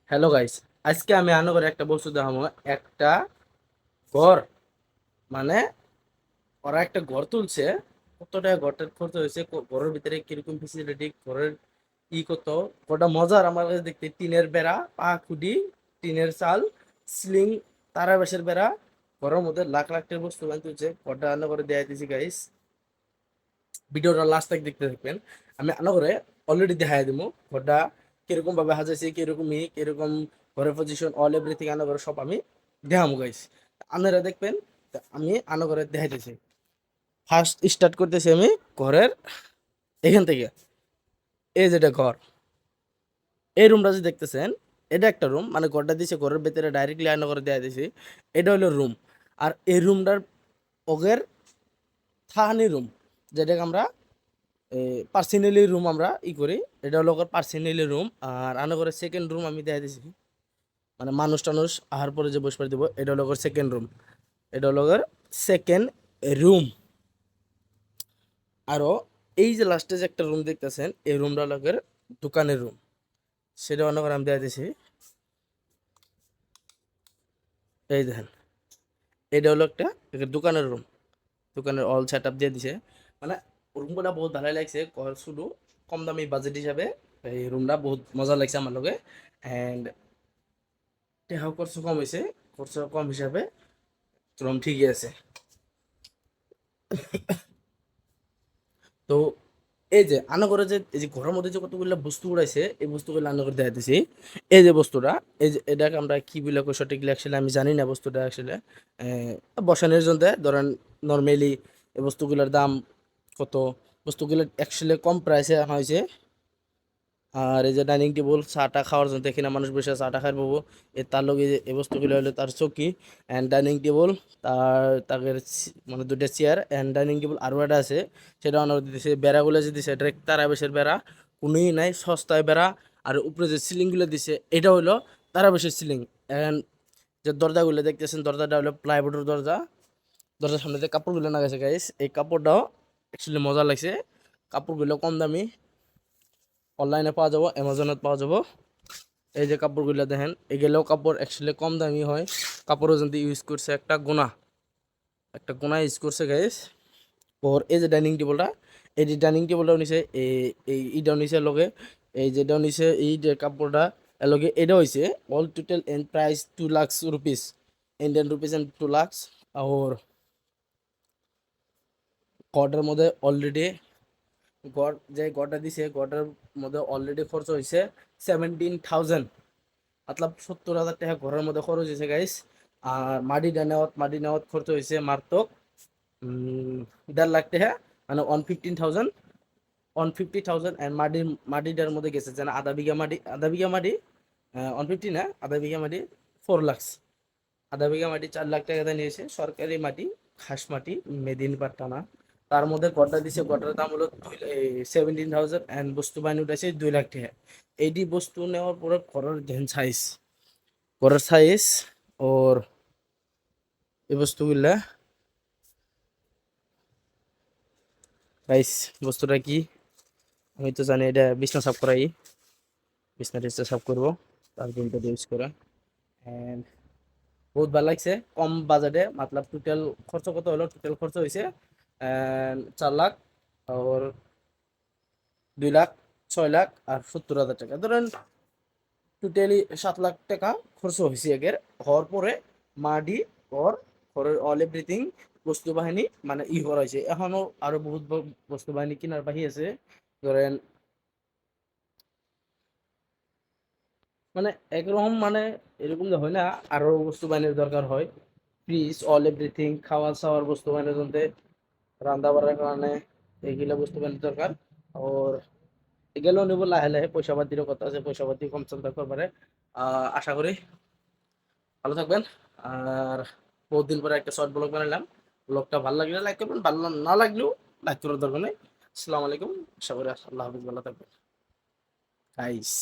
Hello guys, আজকে আমি আনগরে একটা বস্তু দেখাবো। একটা ঘর, মানে ওরা একটা ঘর তুলছে। কত টাকা ঘরটার খরচ হয়েছে, ঘরের ভিতরে কিরকম ফেসিলিটি, ঘরের কত ঘরটা মজার আমার কাছে দেখতে। টিনের বেড়া, খুঁটি, টিনের চাল, সিলিং, তারা বাঁশের বেড়া। ঘরের মধ্যে লাখ লাখ টাকার বস্তু বানিয়ে তুলছে। ঘরটা আনগরে দেখাই দিয়েছি গাইস, ভিডিওটা লাস্ট তক দেখতে থাকবেন। আমি আনগরে অলরেডি দেখাই দিব ঘরটা কিরকম ভাবে সাজাইছি, কিরকম ঘরের পজিশন, অল এভরিথিং আনগরে সব আমি দেখাবো গাইস। আপনারা দেখবেন। তা আমি আনগরে দেখাইতেছি। ফার্স্ট স্টার্ট করতেছি আমি ঘরের এখান থেকে। এই যেটা ঘর, এই রুমটা যে দেখতেছেন, এটা একটা রুম, মানে ঘরটা দিছে ঘরের ভেতরে ডাইরেক্টলি আনগরে দেখাই দিছি। এটা হলো রুম। আর এই রুমটার ওগের থাহানি রুম, যেটাকে আমরা পার্সোনালি রুম আমরা করি। এটা হলো পার্সোনালি রুম। আর আনা করে সেকেন্ড রুম আমি দেখাই দিছি, মানে মানুষ টানুষ আহার পরে যে বসে দিব। এটা হলো সেকেন্ড রুম। এটা হলো সেকেন্ড রুম। আরও এই যে লাস্টে যে একটা রুম দেখতেছেন, এই রুমটা হলো দোকানের রুম। সেটা অন্য করে আমি দেখাই দিছি। এই দেখেন, এটা হলো একটা দোকানের রুম। দোকানের অল সেট আপ দিয়ে দিছে। মানে রুমগুলা বহুত ভালো লাগছে। শুধু কম দামি বাজেট হিসাবে এই রুমটা বহুত মজা লাগছে আমার লগে। অ্যান্ড টেহাও খরচ কম হয়েছে। খরচ কম হিসাবে রুম ঠিকই আছে। তো এই যে আনা করে যে এই যে ঘরের মধ্যে যে কতগুলো বস্তু উড়াইছে, এই বস্তুগুলো আনা করে দেখা দিছি। এই যে বস্তুটা, এই যে এটাকে আমরা কি বলে সঠিকলি আসলে আমি জানি না। বস্তুটা আসলে বসানোর জন্য ধরেন নর্মালি এই বস্তুগুলোর দাম কত। বস্তুগুলো অ্যাকচুয়ালি কম প্রাইসে আনা হয়েছে। আর এই যে ডাইনিং টেবিল, চাটা খাওয়ার জন্য দেখি না মানুষ বসে চাটা খাই পাবো। তার লগে এই বস্তুগুলো হলো তার চৌকি অ্যান্ড ডাইনিং টেবিল। তাদের মানে দুটো চেয়ার অ্যান্ড ডাইনিং টেবিল আরও একটা আছে, সেটা অনার দিতেছে। বেড়াগুলো যে দিছে এটা তারা বেশের বেড়া, কোনোই নাই, সস্তায় বেড়া। আর উপরে যে সিলিংগুলো দিছে এটা হলো তারা বেশের সিলিং। অ্যান্ড যে দরজাগুলো দেখতেছেন, দরজাটা হলো প্লাইউডের দরজা। দরজার সামনে যে কাপড়গুলো না গেছে গাইস, এই কাপড়টাও অ্যাকচুয়ালি মজা লাগছে। কাপড়গুলো কম দামি, অনলাইনে পাওয়া যাবো, অ্যামাজনত পাওয়া যাবো। এই যে কাপড়গুলো দেখেন, এগুলোও কাপড় অ্যাকচুয়ালি কম দামি হয়। কাপড়ও যদি ইউজ করছে একটা গোনা ইউজ করছে গাইস। ওর এই যে ডাইনিং টেবিলটা, এই যে ডাইনিং টেবিলটাও নিছে, এইটাও নিছে লগে। এই যেটাও নিছে, এই যে কাপড়টা লগে এটা হয়েছে all total and price 2 lakh rupees, Indian rupees and 2 lakh. আর গড়ের মধ্যে অলরেডি গড় যে গড়টা দিছে, গড়টার মধ্যে অলরেডি খরচ হয়েছে 17,000, মতলব 70,000 টাকা ঘরের মধ্যে খরচ হয়েছে গাইস। আর মাটি নেওয়াত খরচ হয়েছে মাত্র 1.5 লাখ টাকা, মানে 150,000 অ্যান্ড মাটিটার মধ্যে গেছে যেন আধা বিঘা মাটি 150 না, আধা বিঘা মাটি 4 লাখ। আধা বিঘা মাটি 4 লাখ টাকা নিয়েছে সরকারি মাটি, খাস মাটি, মেদিনীপাট টানা। তার মধ্যে গড়টা দিছে, গড়টার দাম হলো 17,000 অ্যান্ড বস্তু বাহিনী উঠেছে 2 লাখ টাকা। এইটি বস্তু নেওয়ার পরে ঘরের সাইজ ওর এই বস্তুগুলা গাইস। বস্তুটা কি আমি তো জানি, এটা বিছনা সাফ করাই, বিছনা টিছনা সাফ করবো, তার জন্য ইউজ করা। অ্যান্ড বহুত ভালো লাগছে কম বাজেটে। মতলব টোটাল খরচ কত হলো, টোটাল খরচ হয়েছে 4 লাখ, আর 2 লাখ, 6 লাখ, আর 70,000 টাকা ধরেন টোটালি 7 লাখ টাকা খরচ হয়েছে এগের। হওয়ার পরে মাডি ওর ঘরের অল এভরিথিং বস্তু বাহিনী মানে করা হয়েছে। এখনো আরো বহুত বস্তু বাহিনী কেনার বাকি আছে। ধরেন মানে একরকম, মানে এরকম যে হয় না, আরো বস্তু বাহিনীর দরকার হয়। ফ্রিজ, অল এভরিথিং, খাওয়ার সাওয়ার বস্তু বাহিনীর জন্য, রান্না বাড়ার কারণে এইগুলা বস্তু বাহিনীর দরকার। আর এগুলো নিব লাহে লাহে, পয়সা পাতিরও কথা আছে, পয়সা পাতি কম চলতে পারে। আশা করি ভালো থাকবেন। আর বহুত দিন পরে একটা শর্ট ব্লগ বানালাম। ব্লগটা ভালো লাগলে লাইক করবেন, ভালো না লাগলেও লাইক করার দরকার নেই। আসসালামু আলাইকুম, আশা করি আল্লাহ হাফিজ, ভালো থাকবেন গাইস।